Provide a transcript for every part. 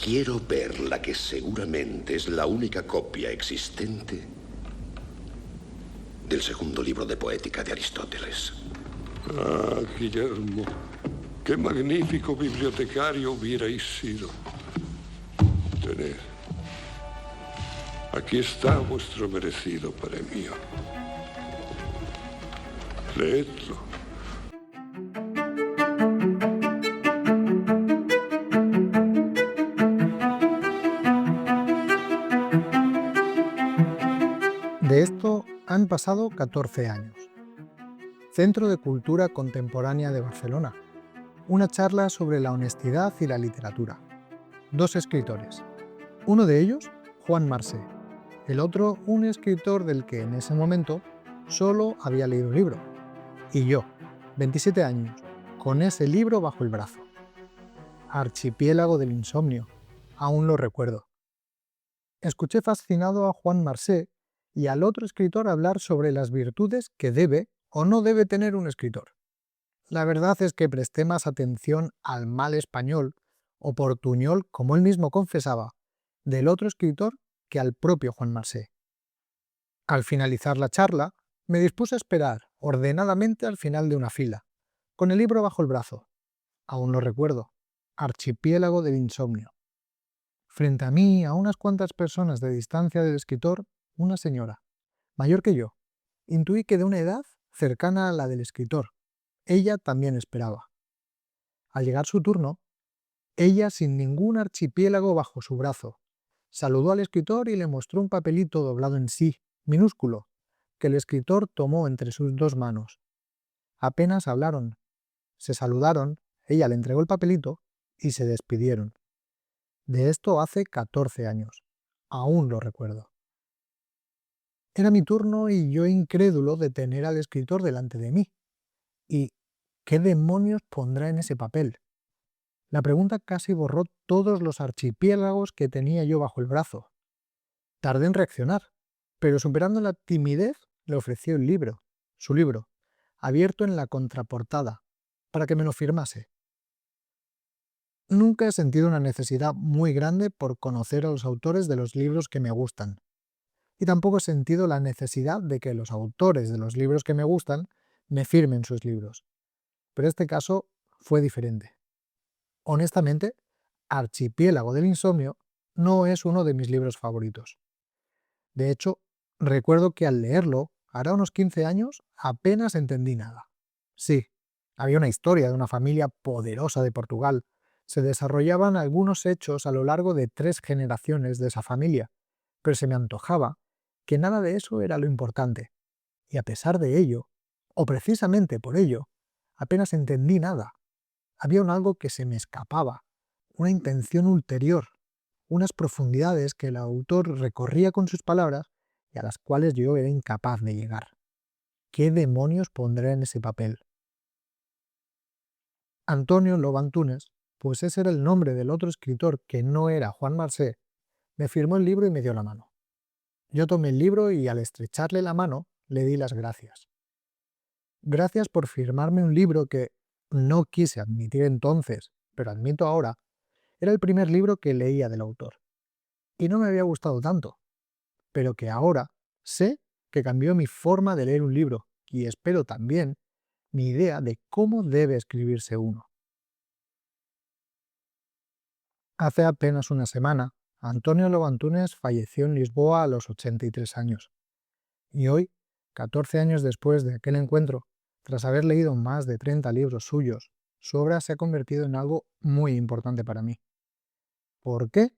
Quiero ver la que seguramente es la única copia existente del segundo libro de poética de Aristóteles. Ah, Guillermo, qué magnífico bibliotecario hubierais sido. Tened. Aquí está vuestro merecido premio. Leedlo. De esto han pasado 14 años. Centro de Cultura Contemporánea de Barcelona. Una charla sobre la honestidad y la literatura. 2 escritores. Uno de ellos, Juan Marsé. El otro, un escritor del que en ese momento solo había leído un libro. Y yo, 27 años, con ese libro bajo el brazo. Archipiélago del insomnio. Aún lo recuerdo. Escuché fascinado a Juan Marsé y al otro escritor hablar sobre las virtudes que debe o no debe tener un escritor. La verdad es que presté más atención al mal español, o portuñol, como él mismo confesaba, del otro escritor que al propio Juan Marsé. Al finalizar la charla, me dispuse a esperar ordenadamente al final de una fila, con el libro bajo el brazo. Aún lo recuerdo, Archipiélago del insomnio. Frente a mí, a unas cuantas personas de distancia del escritor, una señora, mayor que yo. Intuí que de una edad cercana a la del escritor. Ella también esperaba. Al llegar su turno, ella, sin ningún archipiélago bajo su brazo, saludó al escritor y le mostró un papelito doblado en sí, minúsculo, que el escritor tomó entre sus 2 manos. Apenas hablaron, se saludaron, ella le entregó el papelito y se despidieron. De esto hace 14 años. Aún lo recuerdo. Era mi turno y yo incrédulo de tener al escritor delante de mí. ¿Y qué demonios pondrá en ese papel? La pregunta casi borró todos los archipiélagos que tenía yo bajo el brazo. Tardé en reaccionar, pero superando la timidez le ofrecí el libro, su libro, abierto en la contraportada, para que me lo firmase. Nunca he sentido una necesidad muy grande por conocer a los autores de los libros que me gustan. Y tampoco he sentido la necesidad de que los autores de los libros que me gustan me firmen sus libros. Pero este caso fue diferente. Honestamente, Archipiélago del insomnio no es uno de mis libros favoritos. De hecho, recuerdo que al leerlo, hará unos 15 años, apenas entendí nada. Sí, había una historia de una familia poderosa de Portugal. Se desarrollaban algunos hechos a lo largo de 3 generaciones de esa familia, pero se me antojaba que nada de eso era lo importante. Y a pesar de ello, o precisamente por ello, apenas entendí nada. Había un algo que se me escapaba, una intención ulterior, unas profundidades que el autor recorría con sus palabras y a las cuales yo era incapaz de llegar. ¿Qué demonios pondré en ese papel? Antonio Loba Antunes, pues ese era el nombre del otro escritor que no era Juan Marsé, me firmó el libro y me dio la mano. Yo tomé el libro y al estrecharle la mano le di las gracias. Gracias por firmarme un libro que no quise admitir entonces, pero admito ahora, era el primer libro que leía del autor. Y no me había gustado tanto, pero que ahora sé que cambió mi forma de leer un libro y espero también mi idea de cómo debe escribirse uno. Hace apenas una semana, Antonio Loba Antunes falleció en Lisboa a los 83 años. Y hoy, 14 años después de aquel encuentro, tras haber leído más de 30 libros suyos, su obra se ha convertido en algo muy importante para mí. ¿Por qué?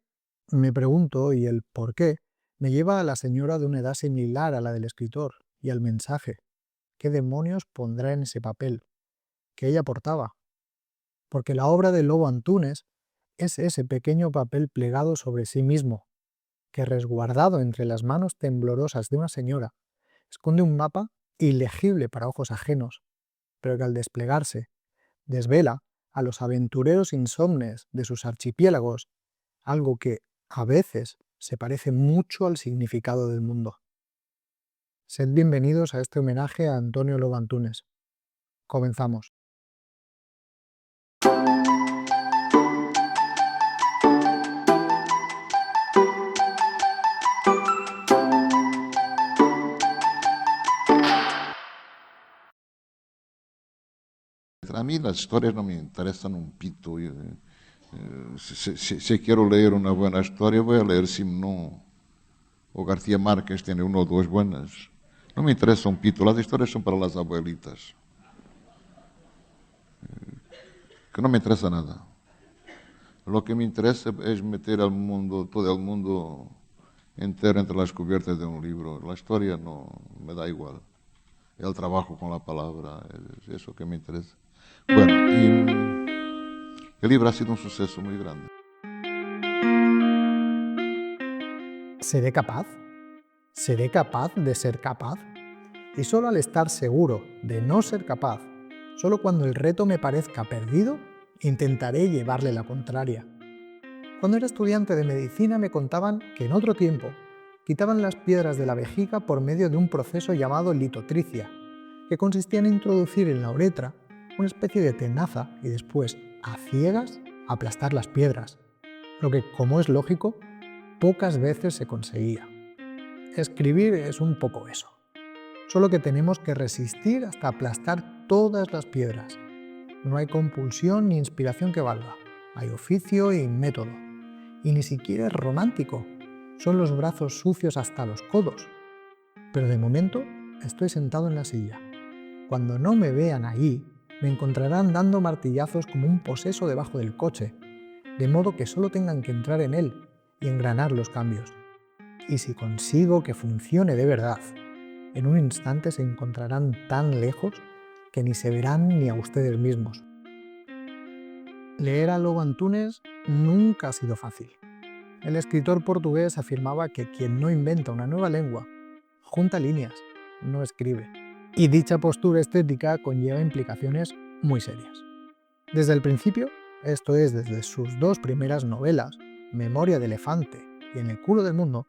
Me pregunto, y el por qué me lleva a la señora de una edad similar a la del escritor y al mensaje. ¿Qué demonios pondrá en ese papel que ella portaba? Porque la obra de Loba Antunes es ese pequeño papel plegado sobre sí mismo, que resguardado entre las manos temblorosas de una señora, esconde un mapa ilegible para ojos ajenos, pero que al desplegarse desvela a los aventureros insomnes de sus archipiélagos algo que, a veces, se parece mucho al significado del mundo. Sed bienvenidos a este homenaje a Antonio Loba Antunes. Comenzamos. mí las historias no me interesan un pito. Si quiero leer una buena historia, voy a leer Simón o García Márquez, tiene una o dos buenas. No me interesa un pito, las historias son para las abuelitas. Que no me interesa nada. Lo que me interesa es meter al mundo, todo el mundo entero entre las cubiertas de un libro. La historia no me da igual. El trabajo con la palabra, es eso que me interesa. Bueno, y el libro ha sido un suceso muy grande. ¿Seré capaz? ¿Seré capaz de ser capaz? Y solo al estar seguro de no ser capaz, solo cuando el reto me parezca perdido, intentaré llevarle la contraria. Cuando era estudiante de medicina me contaban que en otro tiempo quitaban las piedras de la vejiga por medio de un proceso llamado litotricia, que consistía en introducir en la uretra una especie de tenaza y después, a ciegas, aplastar las piedras, lo que, como es lógico, pocas veces se conseguía. Escribir es un poco eso, solo que tenemos que resistir hasta aplastar todas las piedras. No hay compulsión ni inspiración que valga, hay oficio y método. Y ni siquiera es romántico, son los brazos sucios hasta los codos. Pero de momento estoy sentado en la silla. Cuando no me vean ahí, me encontrarán dando martillazos como un poseso debajo del coche, de modo que solo tengan que entrar en él y engranar los cambios. Y si consigo que funcione de verdad, en un instante se encontrarán tan lejos que ni se verán ni a ustedes mismos. Leer a Lobo Antunes nunca ha sido fácil. El escritor portugués afirmaba que quien no inventa una nueva lengua, junta líneas, no escribe. Y dicha postura estética conlleva implicaciones muy serias. Desde el principio, esto es, desde sus dos primeras novelas, Memoria de elefante y En el culo del mundo,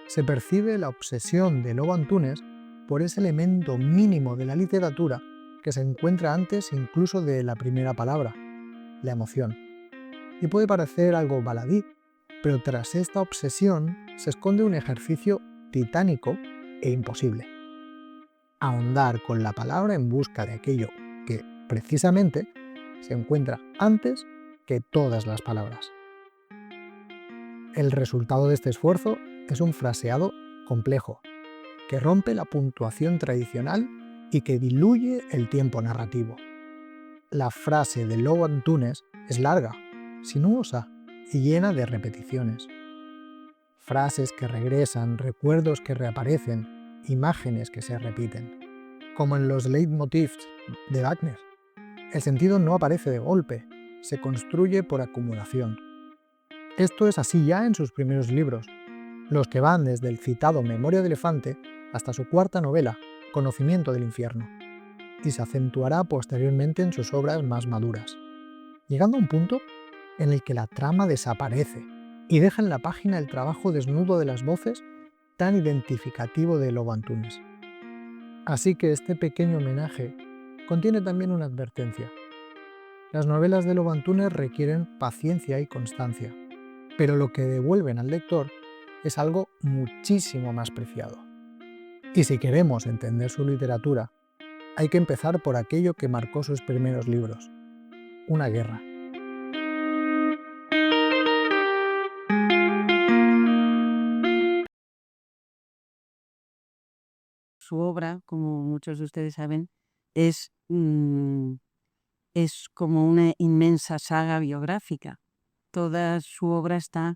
se percibe la obsesión de Lobo Antunes por ese elemento mínimo de la literatura que se encuentra antes incluso de la primera palabra, la emoción. Y puede parecer algo baladí, pero tras esta obsesión se esconde un ejercicio titánico e imposible. Ahondar con la palabra en busca de aquello que, precisamente, se encuentra antes que todas las palabras. El resultado de este esfuerzo es un fraseado complejo, que rompe la puntuación tradicional y que diluye el tiempo narrativo. La frase de Lobo Antunes es larga, sinuosa y llena de repeticiones. Frases que regresan, recuerdos que reaparecen, imágenes que se repiten. Como en los leitmotivs de Wagner. El sentido no aparece de golpe, se construye por acumulación. Esto es así ya en sus primeros libros, los que van desde el citado Memoria de elefante hasta su cuarta novela, Conocimiento del infierno, y se acentuará posteriormente en sus obras más maduras, llegando a un punto en el que la trama desaparece y deja en la página el trabajo desnudo de las voces tan identificativo de Lobo Antunes. Así que este pequeño homenaje contiene también una advertencia. Las novelas de Lobo Antunes requieren paciencia y constancia, pero lo que devuelven al lector es algo muchísimo más preciado. Y si queremos entender su literatura, hay que empezar por aquello que marcó sus primeros libros, una guerra. Su obra, como muchos de ustedes saben, es como una inmensa saga biográfica. Toda su obra está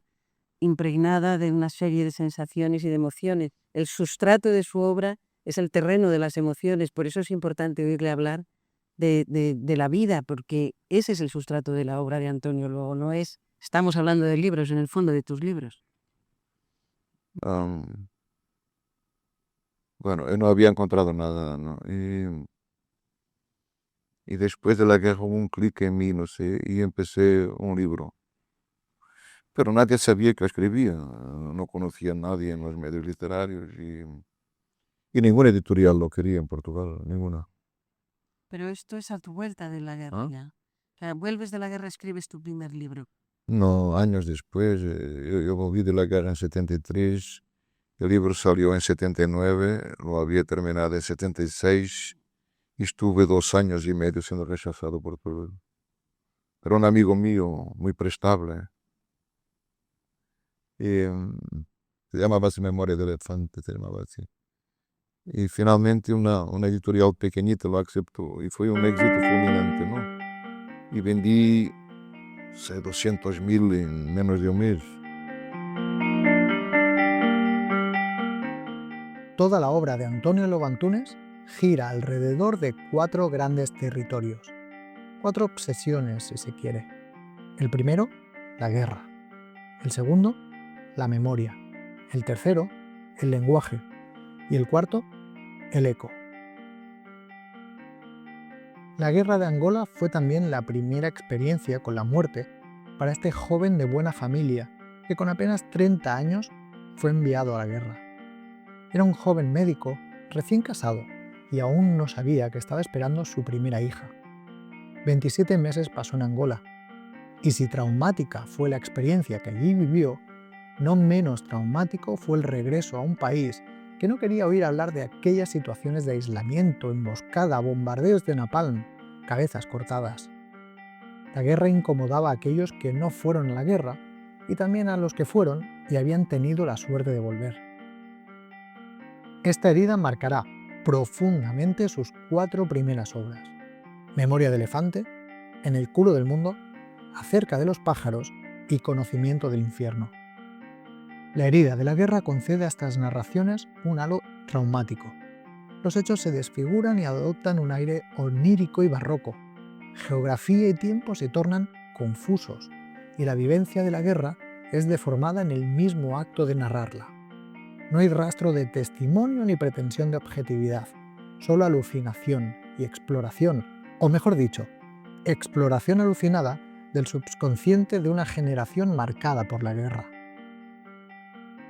impregnada de una serie de sensaciones y de emociones. El sustrato de su obra es el terreno de las emociones, por eso es importante oírle hablar de la vida, porque ese es el sustrato de la obra de Antonio. Luego no es, estamos hablando de libros, en el fondo de tus libros. Bueno, yo no había encontrado nada, ¿no? Y después de la guerra hubo un clic en mí, no sé, y empecé un libro. Pero nadie sabía que escribía, no conocía a nadie en los medios literarios y ninguna editorial lo quería en Portugal, ninguna. Pero esto es a tu vuelta de la guerra, ya. O sea, vuelves de la guerra, escribes tu primer libro. No, años después, yo volví de la guerra en 73, el libro salió en 79, lo había terminado en 76 y estuve 2 años y medio siendo rechazado por todo. Era un amigo mío muy prestable y se llamaba así Memoria de Elefante, se llamaba así. Y finalmente una editorial pequeñita lo aceptó y fue un éxito fulminante, ¿no? Y vendí 200.000 en menos de un mes. Toda la obra de Antonio Lobo Antunes gira alrededor de 4 grandes territorios, 4 obsesiones si se quiere. El primero, la guerra. El segundo, la memoria. El tercero, el lenguaje. Y el cuarto, el eco. La guerra de Angola fue también la primera experiencia con la muerte para este joven de buena familia que con apenas 30 años fue enviado a la guerra. Era un joven médico recién casado y aún no sabía que estaba esperando su primera hija. 27 meses pasó en Angola, y si traumática fue la experiencia que allí vivió, no menos traumático fue el regreso a un país que no quería oír hablar de aquellas situaciones de aislamiento, emboscada, bombardeos de napalm, cabezas cortadas. La guerra incomodaba a aquellos que no fueron a la guerra y también a los que fueron y habían tenido la suerte de volver. Esta herida marcará profundamente sus 4 primeras obras: Memoria de Elefante, En el culo del mundo, Acerca de los pájaros y Conocimiento del infierno. La herida de la guerra concede a estas narraciones un halo traumático. Los hechos se desfiguran y adoptan un aire onírico y barroco. Geografía y tiempo se tornan confusos, y la vivencia de la guerra es deformada en el mismo acto de narrarla. No hay rastro de testimonio ni pretensión de objetividad, solo alucinación y exploración, o mejor dicho, exploración alucinada del subconsciente de una generación marcada por la guerra.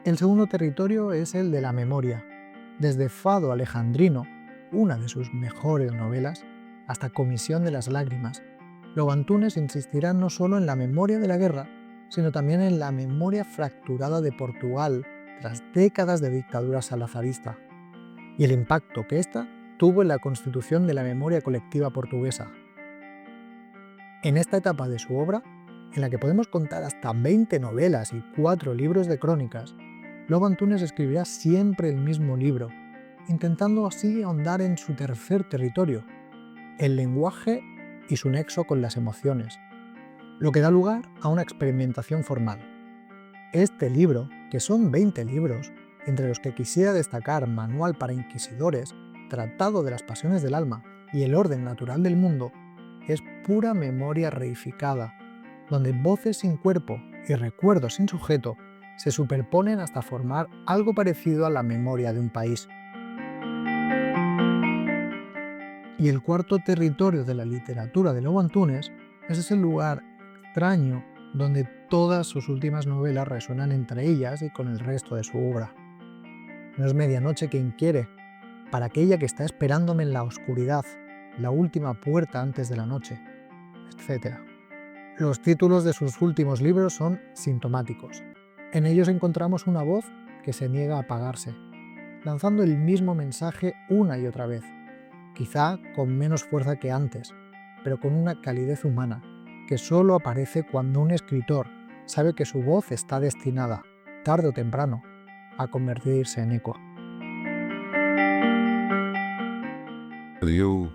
El segundo territorio es el de la memoria. Desde Fado Alejandrino, una de sus mejores novelas, hasta Comisión de las lágrimas, Lobo Antunes insistirá no solo en la memoria de la guerra, sino también en la memoria fracturada de Portugal tras décadas de dictadura salazarista, y el impacto que ésta tuvo en la constitución de la memoria colectiva portuguesa. En esta etapa de su obra, en la que podemos contar hasta 20 novelas y 4 libros de crónicas, Lobo Antunes escribirá siempre el mismo libro, intentando así ahondar en su tercer territorio, el lenguaje y su nexo con las emociones, lo que da lugar a una experimentación formal. Este libro, que son 20 libros, entre los que quisiera destacar Manual para Inquisidores, Tratado de las Pasiones del Alma y El Orden Natural del Mundo, es pura memoria reificada, donde voces sin cuerpo y recuerdos sin sujeto se superponen hasta formar algo parecido a la memoria de un país. Y el cuarto territorio de la literatura de Lobo Antunes es ese lugar extraño donde todas sus últimas novelas resuenan entre ellas y con el resto de su obra. No es medianoche quien quiere, para aquella que está esperándome en la oscuridad, la última puerta antes de la noche, etc. Los títulos de sus últimos libros son sintomáticos. En ellos encontramos una voz que se niega a apagarse, lanzando el mismo mensaje una y otra vez, quizá con menos fuerza que antes, pero con una calidez humana que solo aparece cuando un escritor sabe que su voz está destinada, tarde o temprano, a convertirse en eco. Eu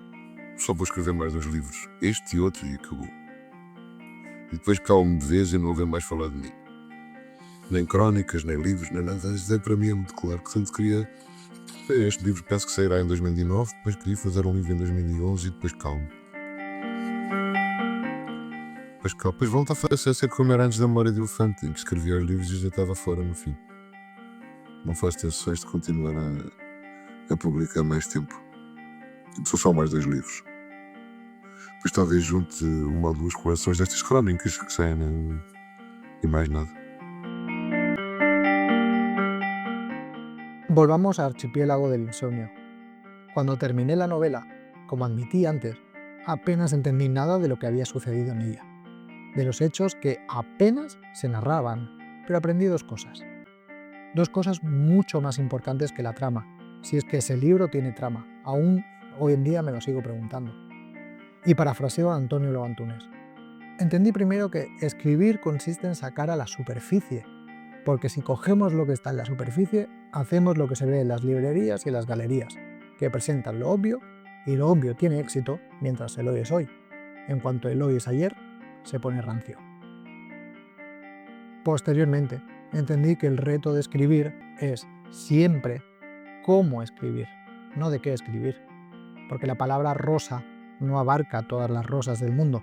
só vou escrever mais 2 livros, este e outro, e acabou. E depois calmo de vez e não ouvir mais falar de mim. Nem crónicas, nem livros, nem nada. Isso para mim é muito claro. Portanto, queria... Este livro penso que sairá em 2009, depois queria fazer um livro em 2011 e depois calmo. Depois volta a ser como era antes da Memória de Elefante, em que escrevia os livros e já estava fora no fim. Não faço intenções de continuar a publicar mais tempo. São só mais 2 livros. Depois talvez junte 1 ou 2 coleções destas crónicas que saem e mais nada. Volvamos a Archipiélago del Insomnio. Cuando terminé la novela, como admití antes, apenas entendí nada de lo que había sucedido en ella, de los hechos que apenas se narraban, pero aprendí 2 cosas. 2 cosas mucho más importantes que la trama, si es que ese libro tiene trama, aún Hoy en día me lo sigo preguntando. Y parafraseo a Antonio Lobantunes. Entendí primero que escribir consiste en sacar a la superficie, porque si cogemos lo que está en la superficie, hacemos lo que se ve en las librerías y en las galerías, que presentan lo obvio, y lo obvio tiene éxito mientras el hoy es hoy. En cuanto el hoy es ayer, se pone rancio. Posteriormente, entendí que el reto de escribir es siempre cómo escribir, no de qué escribir, porque la palabra rosa no abarca todas las rosas del mundo,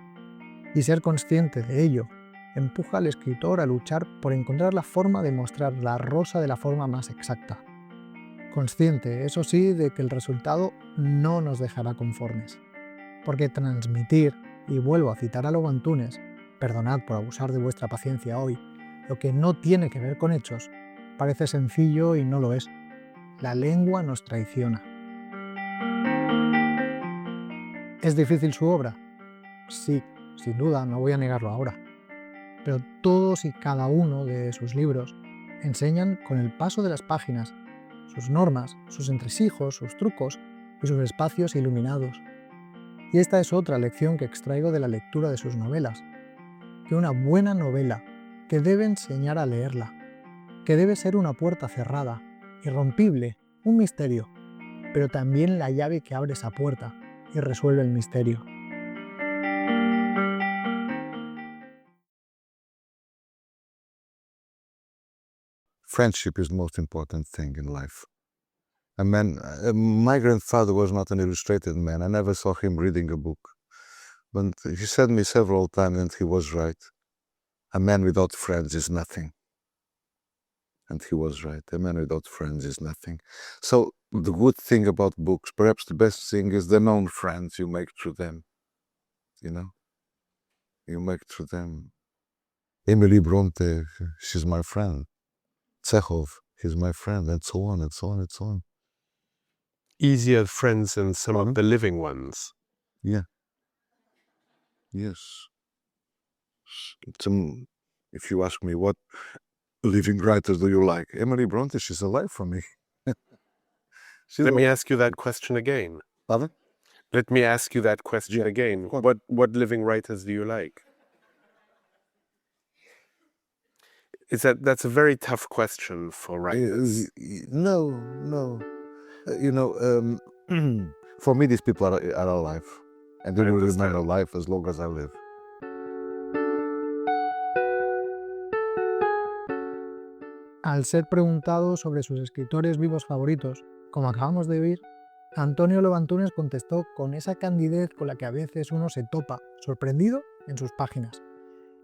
y ser consciente de ello empuja al escritor a luchar por encontrar la forma de mostrar la rosa de la forma más exacta. Consciente, eso sí, de que el resultado no nos dejará conformes, porque transmitir, y vuelvo a citar a Lobantunes, perdonad por abusar de vuestra paciencia hoy, lo que no tiene que ver con hechos, parece sencillo y no lo es. La lengua nos traiciona. ¿Es difícil su obra? Sí, sin duda, no voy a negarlo ahora. Pero todos y cada uno de sus libros enseñan con el paso de las páginas sus normas, sus entresijos, sus trucos y sus espacios iluminados. Y esta es otra lección que extraigo de la lectura de sus novelas, que una buena novela, que debe enseñar a leerla, que debe ser una puerta cerrada, irrompible, un misterio, pero también la llave que abre esa puerta y resuelve el misterio. Friendship is the most important thing in life. My grandfather was not an illustrated man. I never saw him reading a book. But he said me several times, and he was right. A man without friends is nothing. And he was right. A man without friends is nothing. So the good thing about books, perhaps the best thing, is the known friends you make through them. You know? You make through them. Emily Bronte, she's my friend. Chekhov, he's my friend, and so on, and so on, and so on. Easier friends than some of the living ones. Yeah. Yes. If you ask me what living writers do you like, Emily Bronte, she's alive for me. Let me ask you that question again. Pardon? Let me ask you that question again. What living writers do you like? That's a very tough question for writers. No. For me, these people are alive. And they will remain alive as long as I live. Al ser preguntado sobre sus escritores vivos favoritos, como acabamos de oír, Antonio Lobantunes contestó con esa candidez con la que a veces uno se topa, sorprendido, en sus páginas,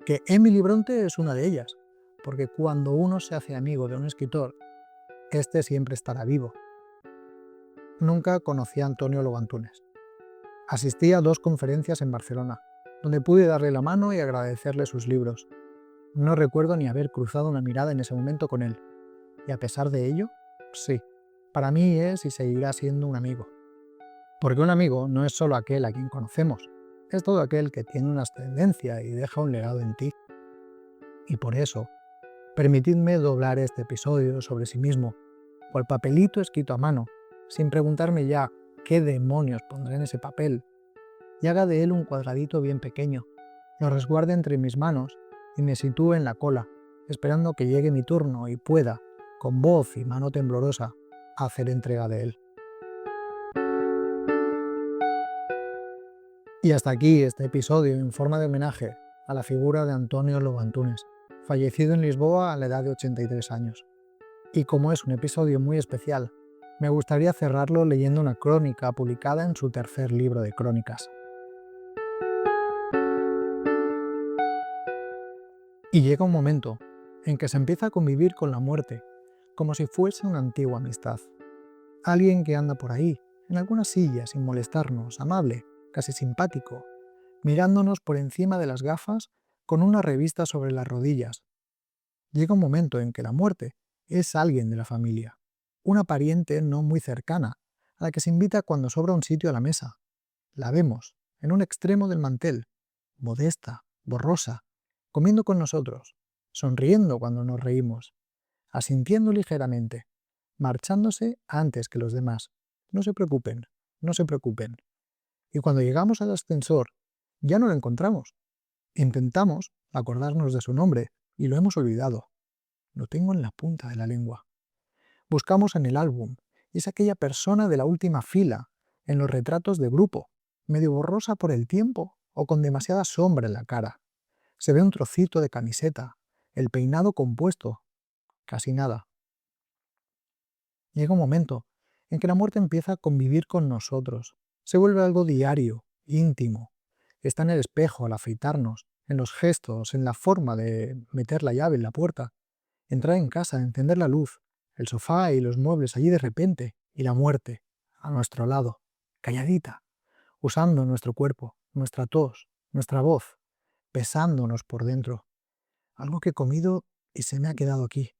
que Emily Bronte es una de ellas, porque cuando uno se hace amigo de un escritor, este siempre estará vivo. Nunca conocí a Antonio Lobantunes. Asistí a 2 conferencias en Barcelona, donde pude darle la mano y agradecerle sus libros. No recuerdo ni haber cruzado una mirada en ese momento con él, y a pesar de ello, sí, para mí es y seguirá siendo un amigo. Porque un amigo no es solo aquel a quien conocemos, es todo aquel que tiene una ascendencia y deja un legado en ti. Y por eso, permitidme doblar este episodio sobre sí mismo, o el papelito escrito a mano, sin preguntarme ya qué demonios pondré en ese papel, y haga de él un cuadradito bien pequeño, lo resguarde entre mis manos y me sitúe en la cola, esperando que llegue mi turno y pueda, con voz y mano temblorosa, hacer entrega de él. Y hasta aquí este episodio en forma de homenaje a la figura de Antonio Lobantunes, fallecido en Lisboa a la edad de 83 años. Y como es un episodio muy especial, me gustaría cerrarlo leyendo una crónica publicada en su tercer libro de crónicas. Y llega un momento en que se empieza a convivir con la muerte, como si fuese una antigua amistad. Alguien que anda por ahí, en alguna silla sin molestarnos, amable, casi simpático, mirándonos por encima de las gafas con una revista sobre las rodillas. Llega un momento en que la muerte es alguien de la familia, una pariente no muy cercana, a la que se invita cuando sobra un sitio a la mesa. La vemos, en un extremo del mantel, modesta, borrosa, comiendo con nosotros, sonriendo cuando nos reímos, asintiendo ligeramente, marchándose antes que los demás. No se preocupen, no se preocupen. Y cuando llegamos al ascensor, ya no lo encontramos. Intentamos acordarnos de su nombre y lo hemos olvidado. Lo tengo en la punta de la lengua. Buscamos en el álbum y es aquella persona de la última fila, en los retratos de grupo, medio borrosa por el tiempo o con demasiada sombra en la cara. Se ve un trocito de camiseta, el peinado compuesto, casi nada. Llega un momento en que la muerte empieza a convivir con nosotros. Se vuelve algo diario, íntimo. Está en el espejo al afeitarnos, en los gestos, en la forma de meter la llave en la puerta, entrar en casa, encender la luz, el sofá y los muebles allí de repente, y la muerte, a nuestro lado, calladita, usando nuestro cuerpo, nuestra tos, nuestra voz, pesándonos por dentro. Algo que he comido y se me ha quedado aquí.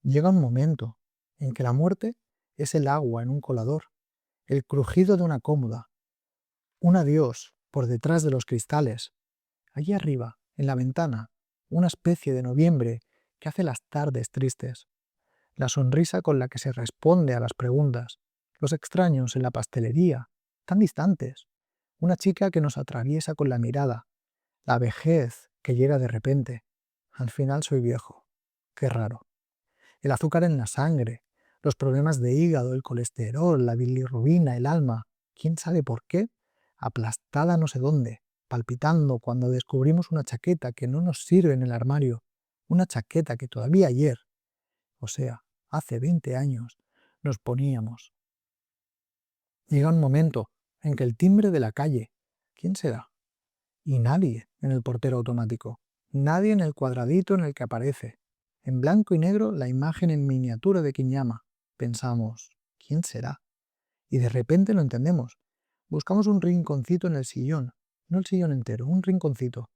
Llega un momento en que la muerte es el agua en un colador, el crujido de una cómoda, un adiós por detrás de los cristales. Allí arriba, en la ventana, una especie de noviembre que hace las tardes tristes. La sonrisa con la que se responde a las preguntas, los extraños en la pastelería, tan distantes, una chica que nos atraviesa con la mirada, la vejez que llega de repente. Al final soy viejo. Qué raro. El azúcar en la sangre, los problemas de hígado, el colesterol, la bilirrubina, el alma, quién sabe por qué, aplastada no sé dónde, palpitando cuando descubrimos una chaqueta que no nos sirve en el armario, una chaqueta que todavía ayer, o sea, hace 20 años, nos poníamos. Llega un momento en que el timbre de la calle, ¿quién será? Y nadie en el portero automático, nadie en el cuadradito en el que aparece. En blanco y negro la imagen en miniatura de quien llama. Pensamos, ¿quién será? Y de repente lo entendemos. Buscamos un rinconcito en el sillón, no el sillón entero, un rinconcito,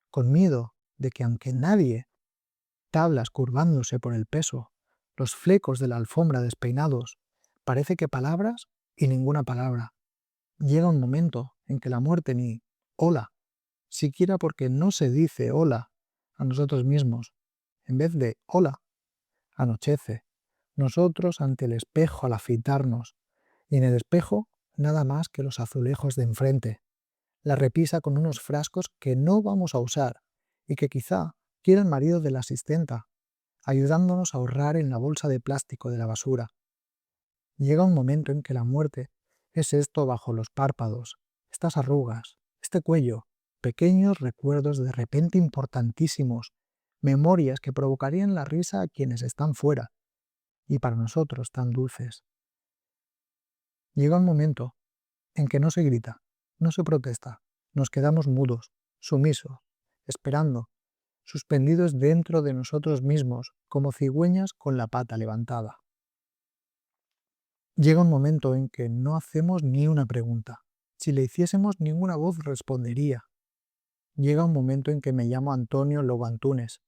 con miedo de que aunque nadie, tablas curvándose por el peso, los flecos de la alfombra despeinados, parece que palabras y ninguna palabra. Llega un momento en que la muerte ni hola, siquiera porque no se dice hola a nosotros mismos. En vez de hola, anochece, nosotros ante el espejo al afeitarnos, y en el espejo nada más que los azulejos de enfrente, la repisa con unos frascos que no vamos a usar y que quizá quiera el marido de la asistenta, ayudándonos a ahorrar en la bolsa de plástico de la basura. Llega un momento en que la muerte es esto bajo los párpados, estas arrugas, este cuello, pequeños recuerdos de repente importantísimos, memorias que provocarían la risa a quienes están fuera, y para nosotros tan dulces. Llega un momento en que no se grita, no se protesta, nos quedamos mudos, sumisos, esperando, suspendidos dentro de nosotros mismos, como cigüeñas con la pata levantada. Llega un momento en que no hacemos ni una pregunta. Si le hiciésemos, ninguna voz respondería. Llega un momento en que me llamo Antonio Lobo Antunes.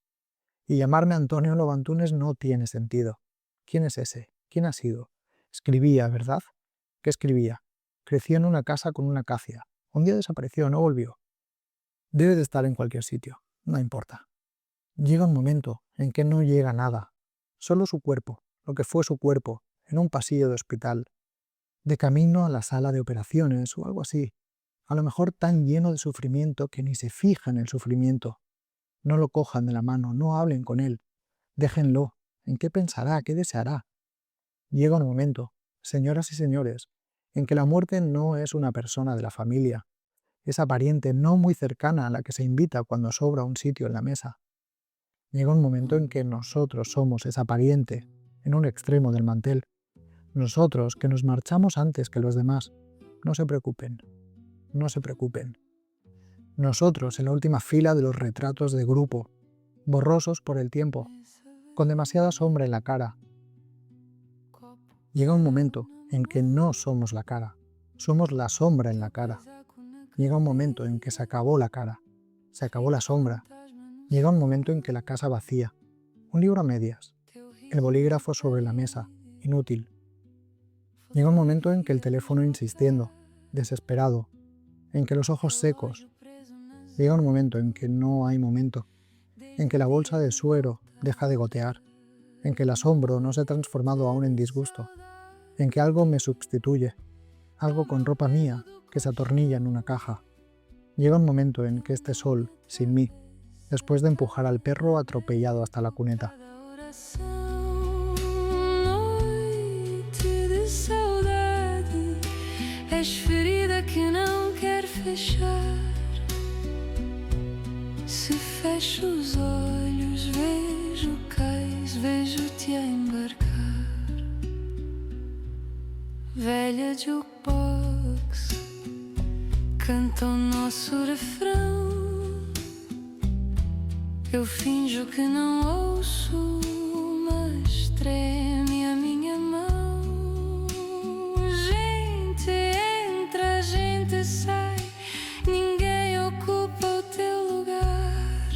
Y llamarme Antonio Lobo Antunes no tiene sentido. ¿Quién es ese? ¿Quién ha sido? Escribía, ¿verdad? ¿Qué escribía? Creció en una casa con una acacia. Un día desapareció, no volvió. Debe de estar en cualquier sitio. No importa. Llega un momento en que no llega nada. Solo su cuerpo, lo que fue su cuerpo, en un pasillo de hospital, de camino a la sala de operaciones o algo así, a lo mejor tan lleno de sufrimiento que ni se fija en el sufrimiento. No lo cojan de la mano, no hablen con él, déjenlo, ¿en qué pensará, qué deseará? Llega un momento, señoras y señores, en que la muerte no es una persona de la familia, esa pariente no muy cercana a la que se invita cuando sobra un sitio en la mesa. Llega un momento en que nosotros somos esa pariente, en un extremo del mantel. Nosotros, que nos marchamos antes que los demás. No se preocupen, no se preocupen. Nosotros en la última fila de los retratos de grupo, borrosos por el tiempo, con demasiada sombra en la cara. Llega un momento en que no somos la cara, somos la sombra en la cara. Llega un momento en que se acabó la cara, se acabó la sombra. Llega un momento en que la casa vacía, un libro a medias, el bolígrafo sobre la mesa, inútil. Llega un momento en que el teléfono insistiendo, desesperado, en que los ojos secos. Llega un momento en que no hay momento, en que la bolsa de suero deja de gotear, en que el asombro no se ha transformado aún en disgusto, en que algo me sustituye, algo con ropa mía que se atornilla en una caja. Llega un momento en que este sol, sin mí, después de empujar al perro atropellado hasta la cuneta. Noite de saudade, és ferida que não quer fechar. Se fecho os olhos, vejo cais, vejo-te a embarcar. Velha jukebox, canta o nosso refrão. Eu finjo que não ouço, mas treme a minha mão. Gente entra, gente sai, ninguém ocupa o teu lugar.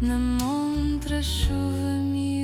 Na montra a chuva me